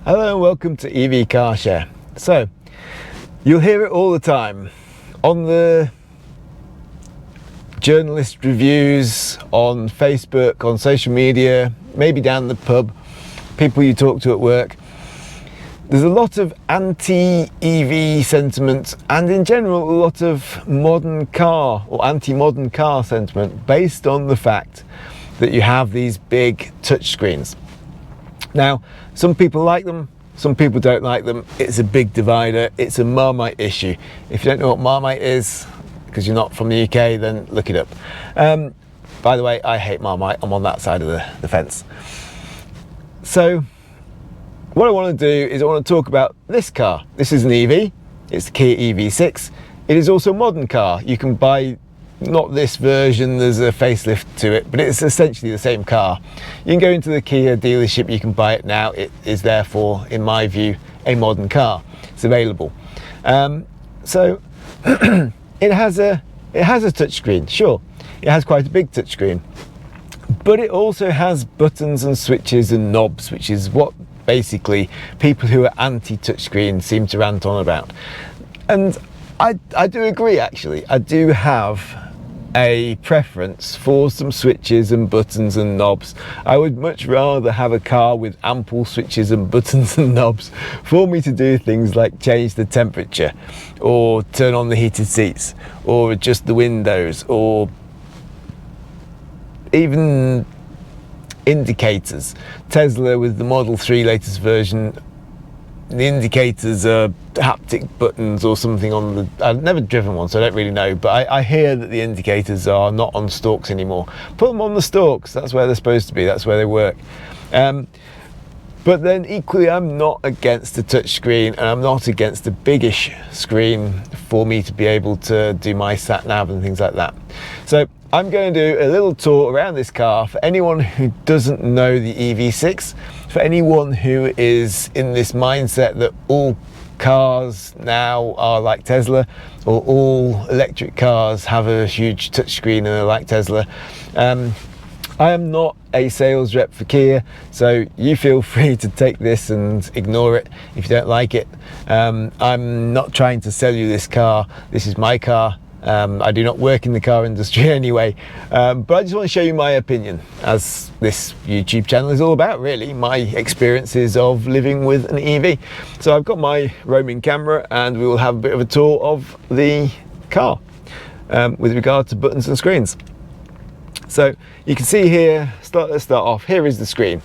Hello and welcome to EV Car Share. So, you'll hear it all the time on the journalist reviews, on Facebook, on social media, maybe down the pub, people you talk to at work. There's a lot of anti-EV sentiment and in general a lot of modern car or anti-modern car sentiment based on the fact that you have these big touchscreens. Now, some people like them, some people don't like them. It's a big divider. It's a Marmite issue. If you don't know what Marmite is, because you're not from the UK, then look it up. By the way, I hate Marmite. I'm on that side of the fence. So, what I want to do is I want to talk about this car. This is an EV. It's the Kia EV6. It is also a modern car. You can buy not this version, there's a facelift to it, but it's essentially the same car. You can go into the Kia dealership, you can buy it now. It is therefore, in my view, a modern car. It's available. So it has a touchscreen, sure. It has quite a big touchscreen, but it also has buttons and switches and knobs, which is what basically people who are anti-touchscreen seem to rant on about. And I do agree, actually. I do have a preference for some switches and buttons and knobs. I would much rather have a car with ample switches and buttons and knobs for me to do things like change the temperature or turn on the heated seats or adjust the windows or even indicators. Tesla with the Model 3 latest version, the indicators are haptic buttons or something on the... I've never driven one, so I don't really know, but I hear that the indicators are not on stalks anymore. Put them on the stalks, that's where they're supposed to be, that's where they work. But then equally, I'm not against a touch screen and I'm not against a biggish screen for me to be able to do my sat nav and things like that. So I'm going to do a little tour around this car for anyone who doesn't know the EV6, for anyone who is in this mindset that all cars now are like Tesla or all electric cars have a huge touchscreen and are like Tesla. I am not a sales rep for Kia, so you feel free to take this and ignore it if you don't like it. I'm not trying to sell you this car. This is my car. I do not work in the car industry anyway, but I just want to show you my opinion, as this YouTube channel is all about, really, my experiences of living with an EV. So I've got my roaming camera and we will have a bit of a tour of the car with regard to buttons and screens. So you can see here, let's start off, here is the screen.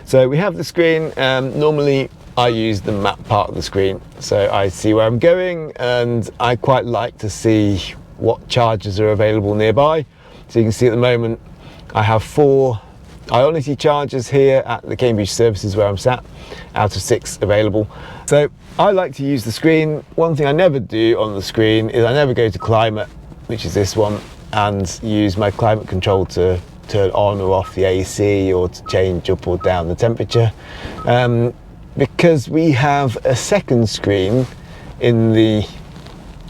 So we have the screen, normally I use the map part of the screen, so I see where I'm going and I quite like to see what chargers are available nearby. So you can see at the moment I have 4 Ionity chargers here at the Cambridge services where I'm sat, out of 6 available. So I like to use the screen. One thing I never do on the screen is I never go to climate, which is this one, and use my climate control to turn on or off the AC or to change up or down the temperature. Because we have a second screen in the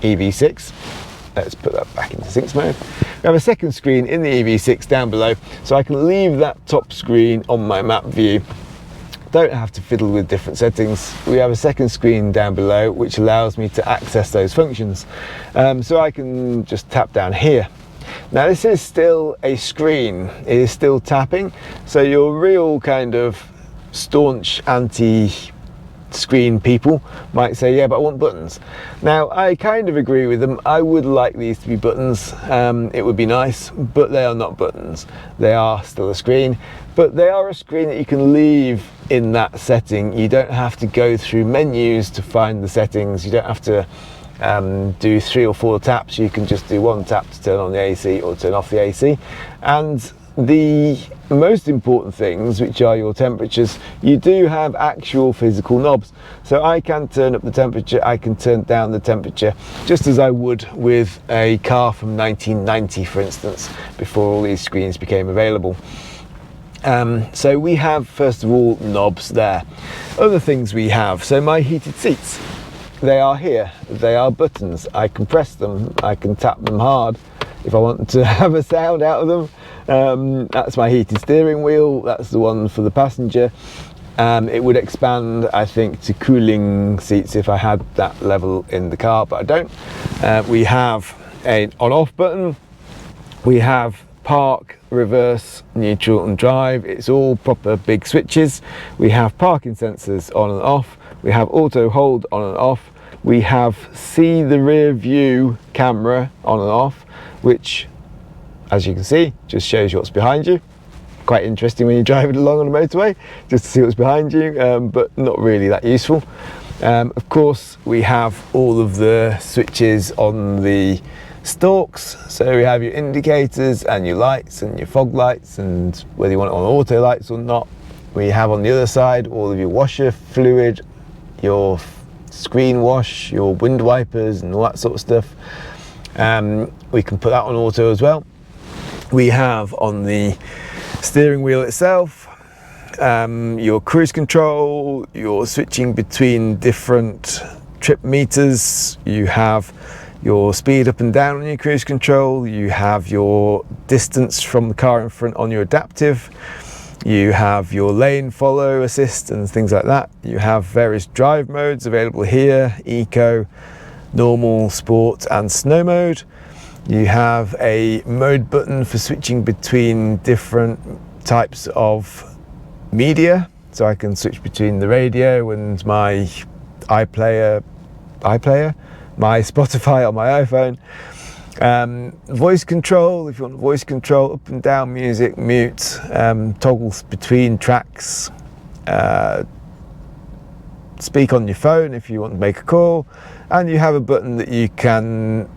EV6. Let's put that back into sync mode. We have a second screen in the EV6 down below, so I can leave that top screen on my map view. Don't have to fiddle with different settings. We have a second screen down below which allows me to access those functions. So I can just tap down here. Now this is still a screen, it is still tapping, so your real kind of staunch anti-screen people might say, yeah, but I want buttons. Now I kind of agree with them. I would like these to be buttons. It would be nice, but they are not buttons. They are still a screen, but they are a screen that you can leave in that setting. You don't have to go through menus to find the settings. You don't have to do 3 or 4 taps. You can just do 1 tap to turn on the AC or turn off the AC. And the most important things, which are your temperatures, you do have actual physical knobs. So I can turn up the temperature, I can turn down the temperature, just as I would with a car from 1990, for instance, before all these screens became available. So we have, first of all, knobs there. Other things we have, so my heated seats. They are here, they are buttons. I can press them, I can tap them hard if I want to have a sound out of them. That's my heated steering wheel, that's the one for the passenger. It would expand, I think, to cooling seats if I had that level in the car, but I don't. We have an on-off button. We have park, reverse, neutral and drive. It's all proper big switches. We have parking sensors on and off. We have auto hold on and off. We have see the rear view camera on and off, which, as you can see, just shows you what's behind you. Quite interesting when you're driving along on a motorway, just to see what's behind you, but not really that useful. Of course, we have all of the switches on the stalks, so we have your indicators and your lights and your fog lights, and whether you want it on auto lights or not. We have on the other side all of your washer fluid, your screen wash, your wind wipers and all that sort of stuff. We can put that on auto as well. We have on the steering wheel itself your cruise control, your switching between different trip meters. You have your speed up and down on your cruise control. You have your distance from the car in front on your adaptive. You have your lane follow assist and things like that. You have various drive modes available here: eco, normal, sport and snow mode. You have a mode button for switching between different types of media, so I can switch between the radio and my iPlayer, my Spotify on my iPhone. Voice control, if you want voice control, up and down music, mute, toggles between tracks, speak on your phone if you want to make a call, and you have a button that you can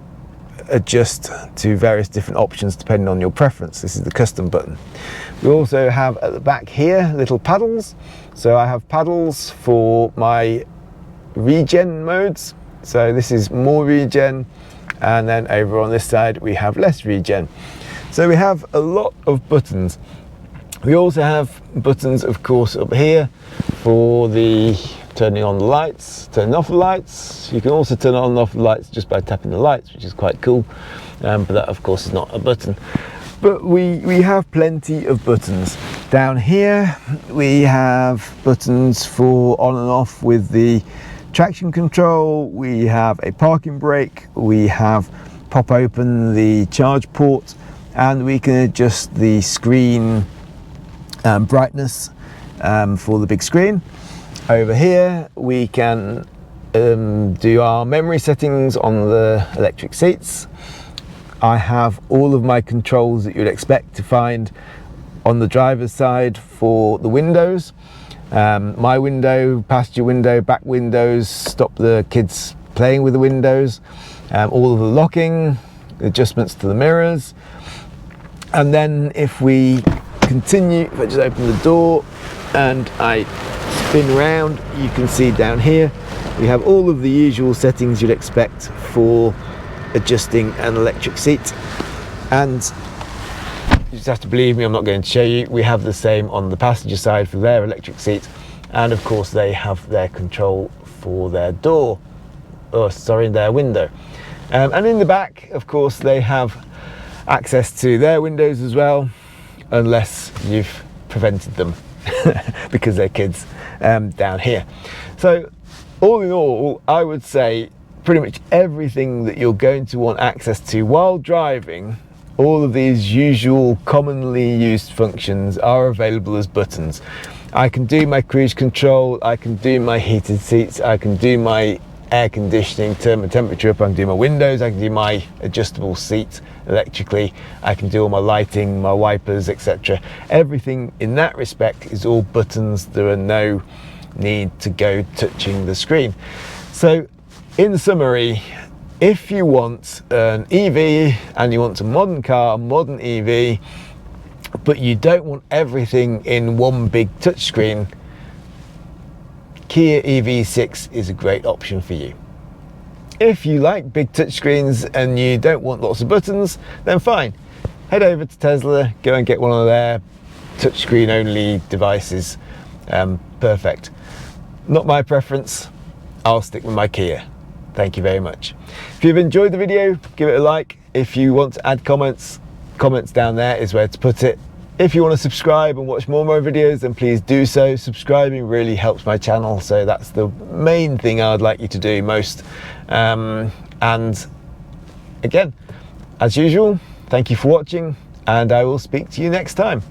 adjust to various different options depending on your preference. This is the custom button. We also have at the back here little paddles, so I have paddles for my regen modes. So this is more regen, and then over on this side we have less regen. So we have a lot of buttons. We also have buttons, of course, up here for the turning on the lights, turning off the lights. You can also turn on and off the lights just by tapping the lights, which is quite cool, but that of course is not a button. But we have plenty of buttons. Down here we have buttons for on and off with the traction control. We have a parking brake. We have pop open the charge port, and we can adjust the screen brightness for the big screen. Over here we can do our memory settings on the electric seats. I have all of my controls that you'd expect to find on the driver's side for the windows. My window, passenger window, back windows, stop the kids playing with the windows. All of the locking, adjustments to the mirrors. And then if we continue, if I just open the door and I spin round, you can see down here we have all of the usual settings you'd expect for adjusting an electric seat. And you just have to believe me, I'm not going to show you. We have the same on the passenger side for their electric seat, and of course they have their control for their door, their window. And in the back, of course, they have access to their windows as well, unless you've prevented them because they're kids down here. So all in all, I would say pretty much everything that you're going to want access to while driving, all of these usual commonly used functions are available as buttons. I can do my cruise control, I can do my heated seats, I can do my air conditioning, turn my temperature up, I can do my windows, I can do my adjustable seat electrically, I can do all my lighting, my wipers, etc. Everything in that respect is all buttons. There are no need to go touching the screen. So in summary, if you want an EV and you want a modern car, modern EV, but you don't want everything in one big touchscreen, Kia EV6 is a great option for you. If you like big touchscreens and you don't want lots of buttons, then fine. Head over to Tesla, go and get one of their touchscreen only devices. Perfect. Not my preference. I'll stick with my Kia. Thank you very much. If you've enjoyed the video, give it a like. If you want to add comments, comments down there is where to put it. If you want to subscribe and watch more of my videos, then please do so. Subscribing really helps my channel, so that's the main thing I would like you to do most. And again, as usual, thank you for watching, and I will speak to you next time.